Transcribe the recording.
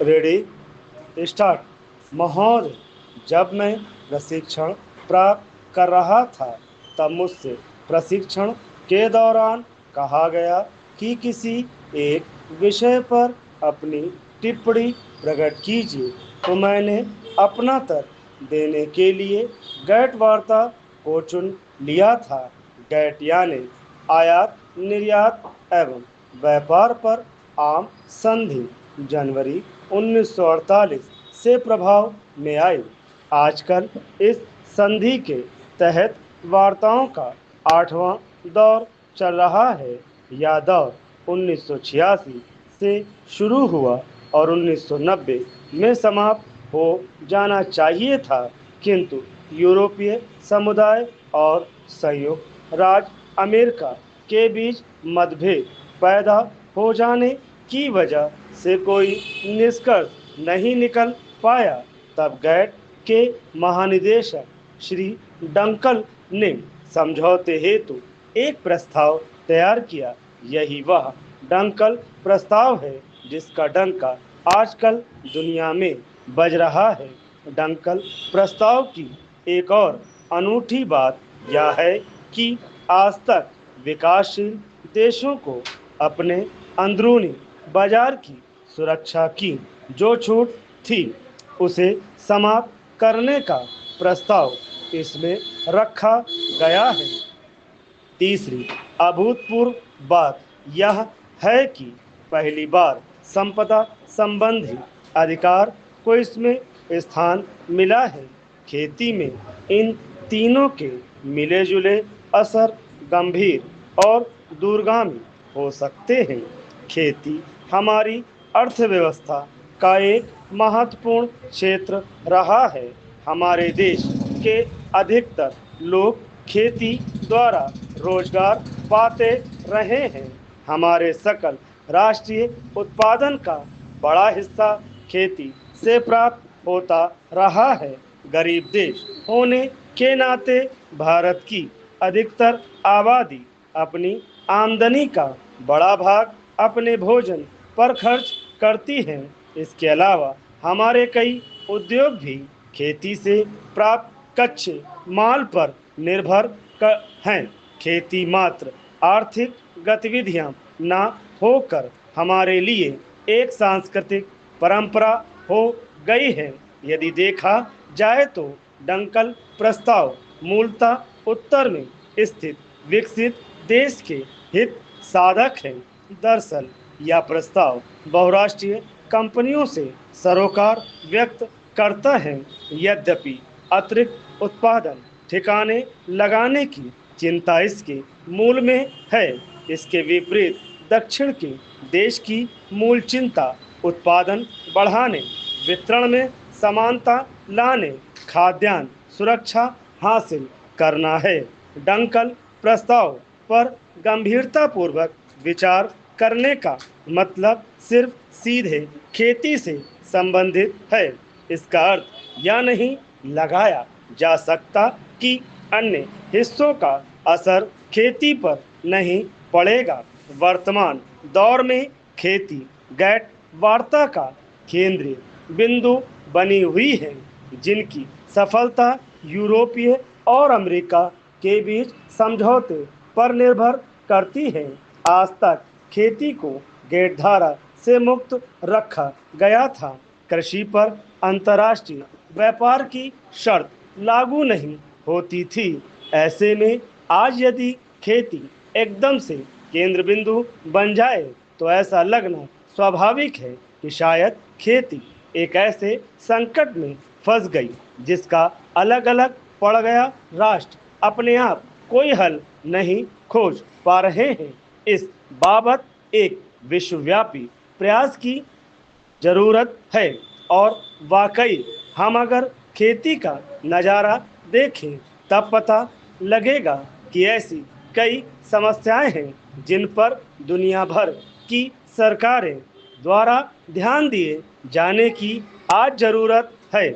Ready start. महोदय, जब मैं प्रशिक्षण प्राप्त कर रहा था तब मुझसे प्रशिक्षण के दौरान कहा गया कि किसी एक विषय पर अपनी टिप्पणी प्रकट कीजिए, तो मैंने अपना तर्क देने के लिए गैट वार्ता को चुन लिया था। गैट यानी आयात निर्यात एवं व्यापार पर आम संधि जनवरी 1948 से प्रभाव में आई। आजकल इस संधि के तहत वार्ताओं का 8वां दौर चल रहा है। यह दौर 1986 से शुरू हुआ और 1990 में समाप्त हो जाना चाहिए था, किंतु यूरोपीय समुदाय और संयुक्त राज्य अमेरिका के बीच मतभेद पैदा हो जाने की वजह से कोई निष्कर्ष नहीं निकल पाया। तब गैट के महानिदेशक श्री डंकल ने समझौते हेतु एक प्रस्ताव तैयार किया। यही वह डंकल प्रस्ताव है जिसका डंका आजकल दुनिया में बज रहा है। डंकल प्रस्ताव की एक और अनूठी बात यह है कि आज तक विकासशील देशों को अपने अंदरूनी बाजार की सुरक्षा की जो छूट थी, उसे समाप्त करने का प्रस्ताव इसमें रखा गया है। तीसरी अभूतपूर्व बात यह है कि पहली बार संपदा संबंधी अधिकार को इसमें स्थान मिला है। खेती में इन तीनों के मिले जुले असर गंभीर और दूरगामी हो सकते हैं। खेती हमारी अर्थव्यवस्था का एक महत्वपूर्ण क्षेत्र रहा है। हमारे देश के अधिकतर लोग खेती द्वारा रोजगार पाते रहे हैं। हमारे सकल राष्ट्रीय उत्पादन का बड़ा हिस्सा खेती से प्राप्त होता रहा है। गरीब देश होने के नाते भारत की अधिकतर आबादी अपनी आमदनी का बड़ा भाग अपने भोजन पर खर्च करती है। इसके अलावा हमारे कई उद्योग भी खेती से प्राप्त कच्चे माल पर निर्भर हैं। खेती मात्र आर्थिक गतिविधियां न होकर हमारे लिए एक सांस्कृतिक परंपरा हो गई है। यदि देखा जाए तो डंकल प्रस्ताव मूलतः उत्तर में स्थित विकसित देश के हित साधक है। दरअसल यह प्रस्ताव बहुराष्ट्रीय कंपनियों से सरोकार व्यक्त करता है। यद्यपि अतिरिक्त उत्पादन ठिकाने लगाने की चिंता इसके मूल में है, इसके विपरीत दक्षिण के देश की मूल चिंता उत्पादन बढ़ाने, वितरण में समानता लाने, खाद्यान्न सुरक्षा हासिल करना है। डंकल प्रस्ताव पर गंभीरतापूर्वक विचार करने का मतलब सिर्फ सीधे खेती से संबंधित है। इसका अर्थ यह नहीं लगाया जा सकता कि अन्य हिस्सों का असर खेती पर नहीं पड़ेगा। वर्तमान दौर में खेती गैट वार्ता का केंद्रीय बिंदु बनी हुई है, जिनकी सफलता यूरोपीय और अमेरिका के बीच समझौते पर निर्भर करती है। आज तक खेती को गैट धारा से मुक्त रखा गया था। कृषि पर अंतर्राष्ट्रीय व्यापार की शर्त लागू नहीं होती थी। ऐसे में आज यदि खेती एकदम से केंद्र बिंदु बन जाए तो ऐसा लगना स्वाभाविक है कि शायद खेती एक ऐसे संकट में फंस गई जिसका अलग अलग पड़ गया राष्ट्र अपने आप कोई हल नहीं खोज पा रहे हैं। इस बाबत एक विश्वव्यापी प्रयास की जरूरत है और वाकई हम अगर खेती का नज़ारा देखें तब पता लगेगा कि ऐसी कई समस्याएं हैं जिन पर दुनिया भर की सरकारें द्वारा ध्यान दिए जाने की आज जरूरत है।